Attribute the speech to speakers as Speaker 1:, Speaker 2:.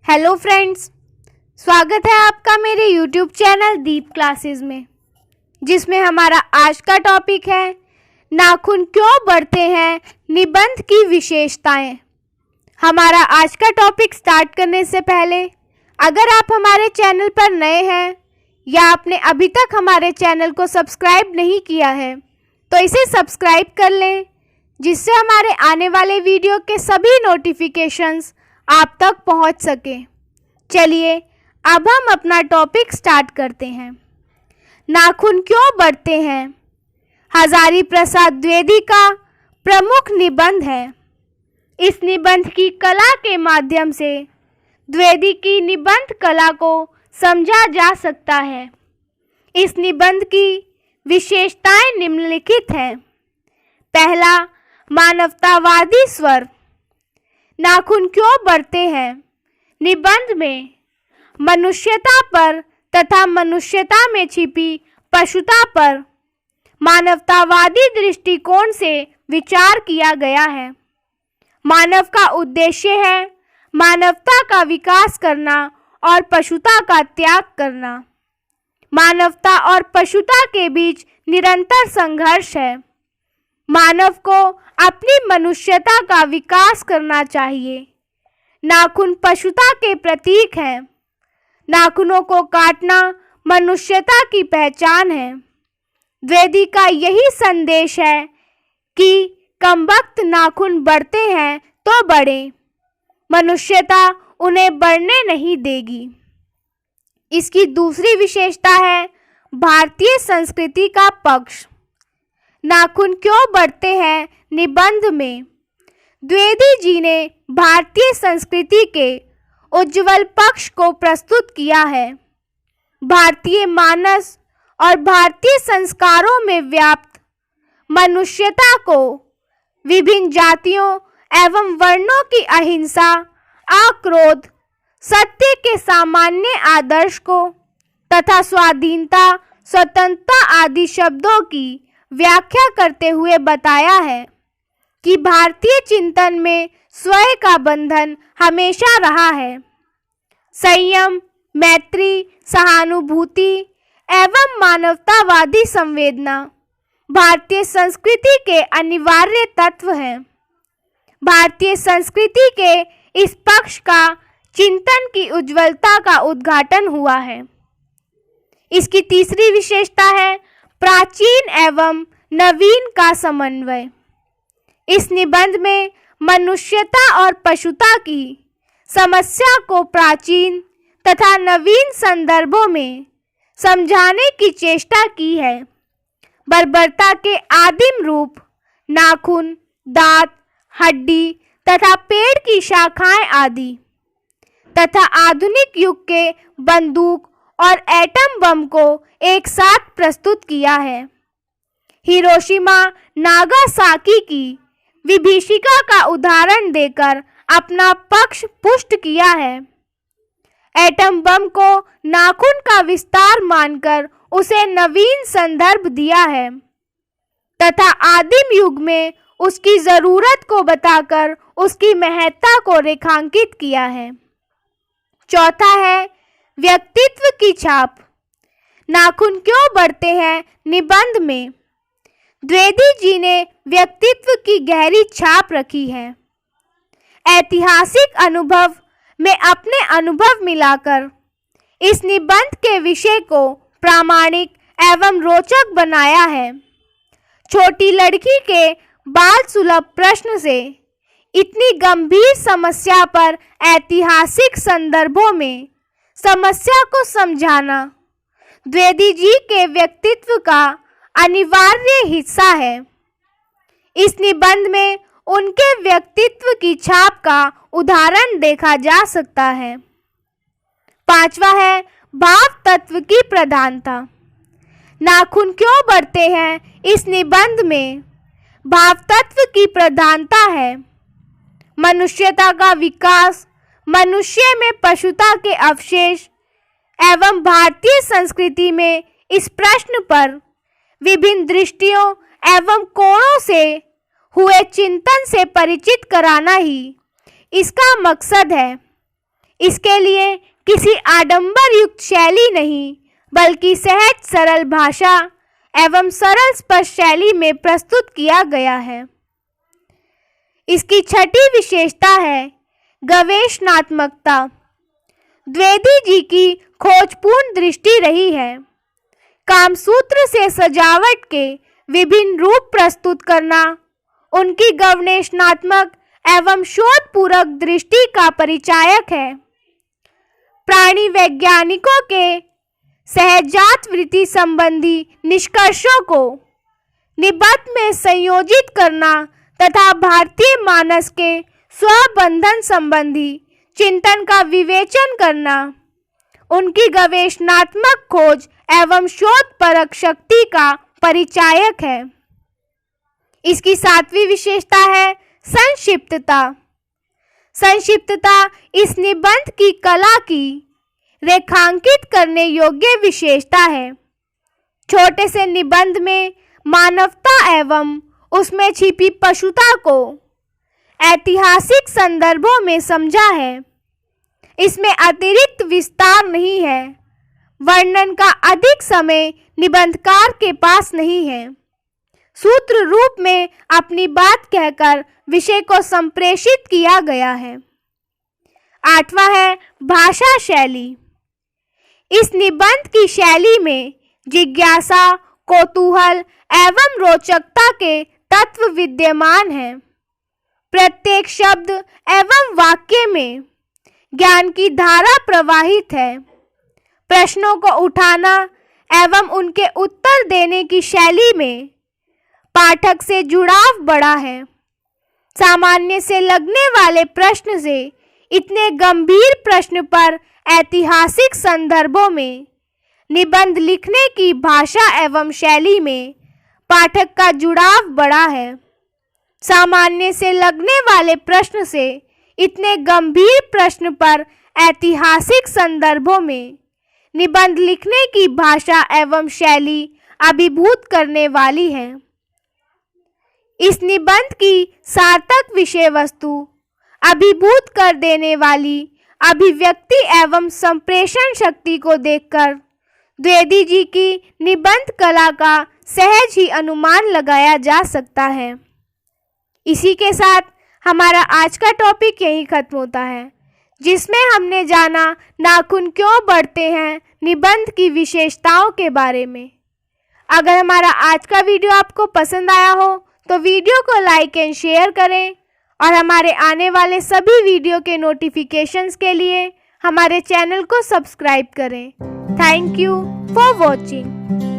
Speaker 1: Hello friends, स्वागत है आपका मेरे YouTube चैनल दीप क्लासेस में, जिसमें हमारा आज का टॉपिक है नाखून क्यों बढ़ते हैं, निबंध की विशेषताएं। हमारा आज का टॉपिक स्टार्ट करने से पहले अगर आप हमारे चैनल पर नए हैं या आपने अभी तक हमारे चैनल को सब्सक्राइब नहीं किया है तो इसे सब्सक्राइब कर लें, जिससे हमारे आने वाले वीडियो के सभी नोटिफिकेशंस आप तक पहुंच सके। चलिए अब हम अपना टॉपिक स्टार्ट करते हैं। नाखून क्यों बढ़ते हैं हजारी प्रसाद द्विवेदी का प्रमुख निबंध है। इस निबंध की कला के माध्यम से द्विवेदी की निबंध कला को समझा जा सकता है। इस निबंध की विशेषताएं निम्नलिखित हैं। पहला, मानवतावादी स्वर। नाखून क्यों बढ़ते हैं निबंध में मनुष्यता पर तथा मनुष्यता में छिपी पशुता पर मानवतावादी दृष्टिकोण से विचार किया गया है। मानव का उद्देश्य है मानवता का विकास करना और पशुता का त्याग करना। मानवता और पशुता के बीच निरंतर संघर्ष है। मानव को अपनी मनुष्यता का विकास करना चाहिए। नाखून पशुता के प्रतीक हैं। नाखूनों को काटना मनुष्यता की पहचान है। द्विवेदी का यही संदेश है कि कमबख्त नाखून बढ़ते हैं तो बढ़े, मनुष्यता उन्हें बढ़ने नहीं देगी। इसकी दूसरी विशेषता है भारतीय संस्कृति का पक्ष। नाखून क्यों बढ़ते हैं निबंध में द्विवेदी जी ने भारतीय संस्कृति के उज्जवल पक्ष को प्रस्तुत किया है। भारतीय मानस और भारतीय संस्कारों में व्याप्त मनुष्यता को, विभिन्न जातियों एवं वर्णों की अहिंसा, अक्रोध, सत्य के सामान्य आदर्श को तथा स्वाधीनता, स्वतंत्रता आदि शब्दों की व्याख्या करते हुए बताया है कि भारतीय चिंतन में स्वयं का बंधन हमेशा रहा है। संयम, मैत्री, सहानुभूति एवं मानवतावादी संवेदना भारतीय संस्कृति के अनिवार्य तत्व हैं। भारतीय संस्कृति के इस पक्ष का चिंतन की उज्ज्वलता का उद्घाटन हुआ है। इसकी तीसरी विशेषता है प्राचीन एवं नवीन का समन्वय। इस निबंध में मनुष्यता और पशुता की समस्या को प्राचीन तथा नवीन संदर्भों में समझाने की चेष्टा की है। बर्बरता के आदिम रूप, नाखून, दांत, हड्डी तथा पेड़ की शाखाएं आदि तथा आधुनिक युग के बंदूक और एटम बम को एक साथ प्रस्तुत किया है। हिरोशिमा, नागासाकी की विभीषिका का उदाहरण देकर अपना पक्ष पुष्ट किया है। एटम बम को नाखून का विस्तार मानकर उसे नवीन संदर्भ दिया है तथा आदिम युग में उसकी जरूरत को बताकर उसकी महत्ता को रेखांकित किया है। चौथा है व्यक्तित्व की छाप। नाखून क्यों बढ़ते हैं निबंध में द्विवेदी जी ने व्यक्तित्व की गहरी छाप रखी है। ऐतिहासिक अनुभव में अपने अनुभव मिलाकर इस निबंध के विषय को प्रामाणिक एवं रोचक बनाया है। छोटी लड़की के बाल सुलभ प्रश्न से इतनी गंभीर समस्या पर ऐतिहासिक संदर्भों में समस्या को समझाना द्विवेदी जी के व्यक्तित्व का अनिवार्य हिस्सा है। इस निबंध में उनके व्यक्तित्व की छाप का उदाहरण देखा जा सकता है। पांचवा है भाव तत्व की प्रधानता। नाखून क्यों बढ़ते हैं इस निबंध में भाव तत्व की प्रधानता है। मनुष्यता का विकास, मनुष्य में पशुता के अवशेष एवं भारतीय संस्कृति में इस प्रश्न पर विभिन्न दृष्टियों एवं कोणों से हुए चिंतन से परिचित कराना ही इसका मकसद है। इसके लिए किसी आडंबर युक्त शैली नहीं, बल्कि सहज सरल भाषा एवं सरल स्पष्ट शैली में प्रस्तुत किया गया है। इसकी छठी विशेषता है गवेषणात्मकता। द्विवेदी जी की खोजपूर्ण दृष्टि रही है। कामसूत्र से सजावट के विभिन्न रूप प्रस्तुत करना उनकी गवेषणात्मक एवं शोधपूर्वक दृष्टि का परिचायक है। प्राणी वैज्ञानिकों के सहजात वृत्ति संबंधी निष्कर्षों को निबंध में संयोजित करना तथा भारतीय मानस के स्वबंधन संबंधी चिंतन का विवेचन करना उनकी गवेषणात्मक खोज एवं शोधपरक शक्ति का परिचायक है। इसकी सातवीं विशेषता है संक्षिप्तता। संक्षिप्तता इस निबंध की कला की रेखांकित करने योग्य विशेषता है। छोटे से निबंध में मानवता एवं उसमें छिपी पशुता को ऐतिहासिक संदर्भों में समझा है। इसमें अतिरिक्त विस्तार नहीं है। वर्णन का अधिक समय निबंधकार के पास नहीं है। सूत्र रूप में अपनी बात कहकर विषय को संप्रेषित किया गया है। आठवां है भाषा शैली। इस निबंध की शैली में जिज्ञासा, कौतूहल एवं रोचकता के तत्व विद्यमान हैं। प्रत्येक शब्द एवं वाक्य में ज्ञान की धारा प्रवाहित है। प्रश्नों को उठाना एवं उनके उत्तर देने की शैली में पाठक से जुड़ाव बढ़ा है। सामान्य से लगने वाले प्रश्न से इतने गंभीर प्रश्न पर ऐतिहासिक संदर्भों में निबंध लिखने की भाषा एवं शैली में पाठक का जुड़ाव बढ़ा है। सामान्य से लगने वाले प्रश्न से इतने गंभीर प्रश्न पर ऐतिहासिक संदर्भों में निबंध लिखने की भाषा एवं शैली अभिभूत करने वाली है। इस निबंध की सार्थक विषय वस्तु अभिभूत कर देने वाली अभिव्यक्ति एवं संप्रेषण शक्ति को देखकर द्विवेदी जी की निबंध कला का सहज ही अनुमान लगाया जा सकता है। इसी के साथ हमारा आज का टॉपिक यहीं खत्म होता है, जिसमें हमने जाना नाखून क्यों बढ़ते हैं निबंध की विशेषताओं के बारे में। अगर हमारा आज का वीडियो आपको पसंद आया हो तो वीडियो को लाइक एंड शेयर करें और हमारे आने वाले सभी वीडियो के नोटिफिकेशंस के लिए हमारे चैनल को सब्सक्राइब करें। Thank you for watching.